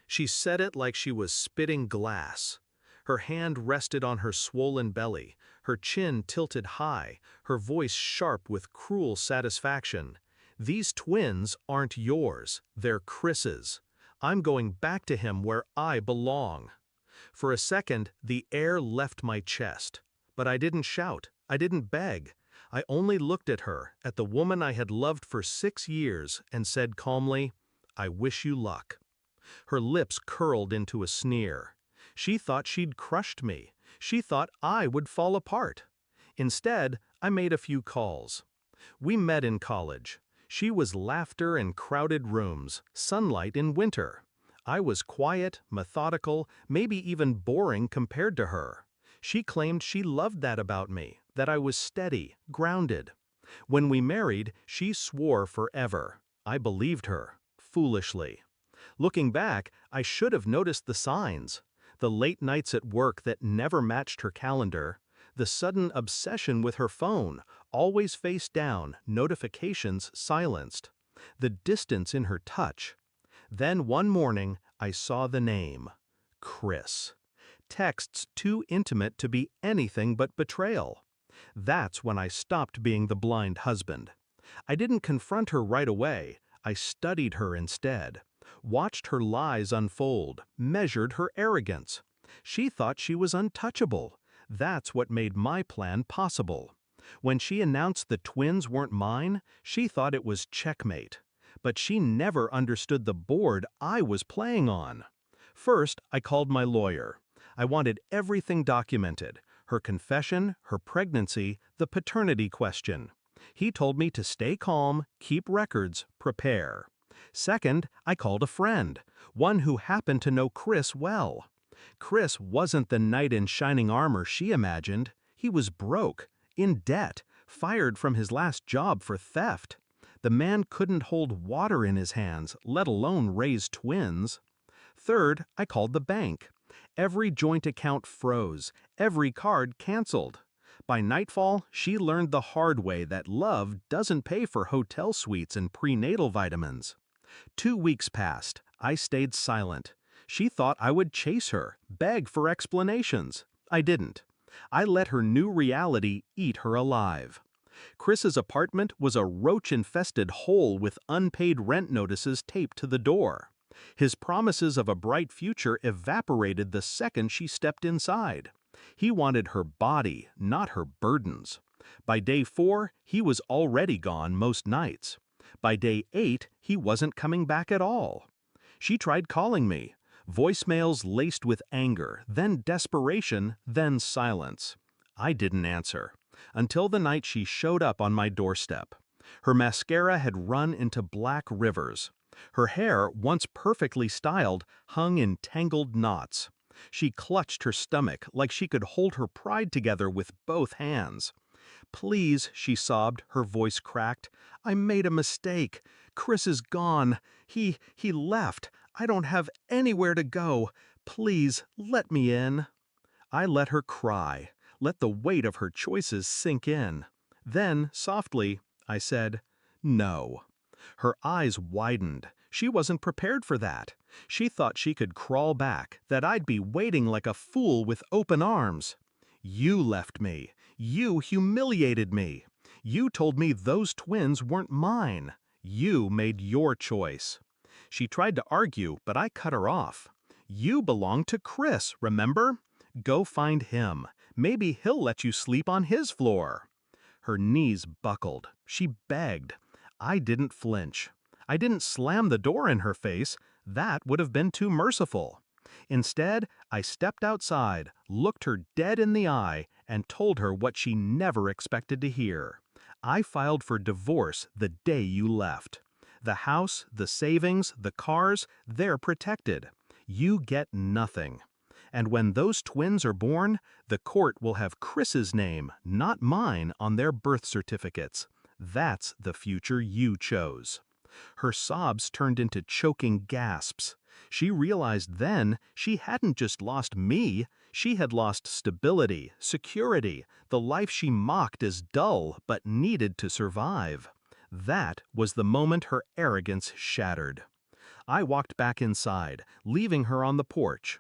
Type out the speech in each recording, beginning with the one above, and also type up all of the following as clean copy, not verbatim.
She said it like she was spitting glass. Her hand rested on her swollen belly, her chin tilted high, her voice sharp with cruel satisfaction. These twins aren't yours, they're Chris's. I'm going back to him where I belong. For a second, the air left my chest. But I didn't shout, I didn't beg. I only looked at her, at the woman I had loved for 6 years, and said calmly, "I wish you luck." Her lips curled into a sneer. She thought she'd crushed me. She thought I would fall apart. Instead, I made a few calls. We met in college. She was laughter in crowded rooms, sunlight in winter. I was quiet, methodical, maybe even boring compared to her. She claimed she loved that about me, that I was steady, grounded. When we married, she swore forever. I believed her, foolishly. Looking back, I should have noticed the signs. The late nights at work that never matched her calendar, the sudden obsession with her phone, always face down, notifications silenced, the distance in her touch. Then one morning, I saw the name, Chris. Texts too intimate to be anything but betrayal. That's when I stopped being the blind husband. I didn't confront her right away, I studied her instead. Watched her lies unfold, measured her arrogance. She thought she was untouchable. That's what made my plan possible. When she announced the twins weren't mine, she thought it was checkmate. But she never understood the board I was playing on. First, I called my lawyer. I wanted everything documented, her confession, her pregnancy, the paternity question. He told me to stay calm, keep records, prepare. Second, I called a friend, one who happened to know Chris well. Chris wasn't the knight in shining armor she imagined. He was broke, in debt, fired from his last job for theft. The man couldn't hold water in his hands, let alone raise twins. Third, I called the bank. Every joint account froze, every card canceled. By nightfall, she learned the hard way that love doesn't pay for hotel suites and prenatal vitamins. 2 weeks passed. I stayed silent. She thought I would chase her, beg for explanations. I didn't. I let her new reality eat her alive. Chris's apartment was a roach-infested hole with unpaid rent notices taped to the door. His promises of a bright future evaporated the second she stepped inside. He wanted her body, not her burdens. By day 4, he was already gone most nights. By day 8, he wasn't coming back at all. She tried calling me. Voicemails laced with anger, then desperation, then silence. I didn't answer. Until the night she showed up on my doorstep. Her mascara had run into black rivers. Her hair, once perfectly styled, hung in tangled knots. She clutched her stomach like she could hold her pride together with both hands. "Please," she sobbed, her voice cracked. "I made a mistake. Chris is gone. He left. I don't have anywhere to go. Please, let me in." I let her cry, let the weight of her choices sink in. Then, softly, I said, "No." Her eyes widened. She wasn't prepared for that. She thought she could crawl back, that I'd be waiting like a fool with open arms. "You left me. You humiliated me. You told me those twins weren't mine. You made your choice." She tried to argue, but I cut her off. "You belong to Chris, remember? Go find him. Maybe he'll let you sleep on his floor." Her knees buckled. She begged. I didn't flinch. I didn't slam the door in her face. That would have been too merciful. Instead, I stepped outside, looked her dead in the eye, and told her what she never expected to hear. "I filed for divorce the day you left. The house, the savings, the cars, they're protected. You get nothing. And when those twins are born, the court will have Chris's name, not mine, on their birth certificates. That's the future you chose." Her sobs turned into choking gasps. She realized then she hadn't just lost me, she had lost stability, security, the life she mocked as dull but needed to survive. That was the moment her arrogance shattered. I walked back inside, leaving her on the porch.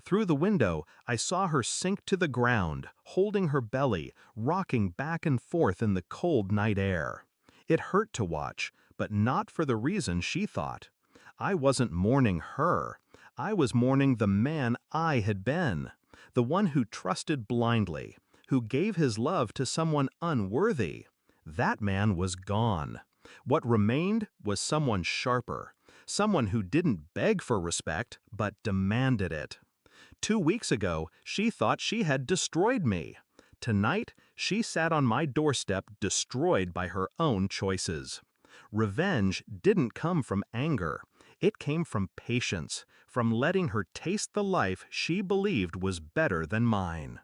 Through the window, I saw her sink to the ground, holding her belly, rocking back and forth in the cold night air. It hurt to watch, but not for the reason she thought. I wasn't mourning her. I was mourning the man I had been, the one who trusted blindly, who gave his love to someone unworthy. That man was gone. What remained was someone sharper, someone who didn't beg for respect, but demanded it. 2 weeks ago, she thought she had destroyed me. Tonight, she sat on my doorstep destroyed by her own choices. Revenge didn't come from anger. It came from patience, from letting her taste the life she believed was better than mine.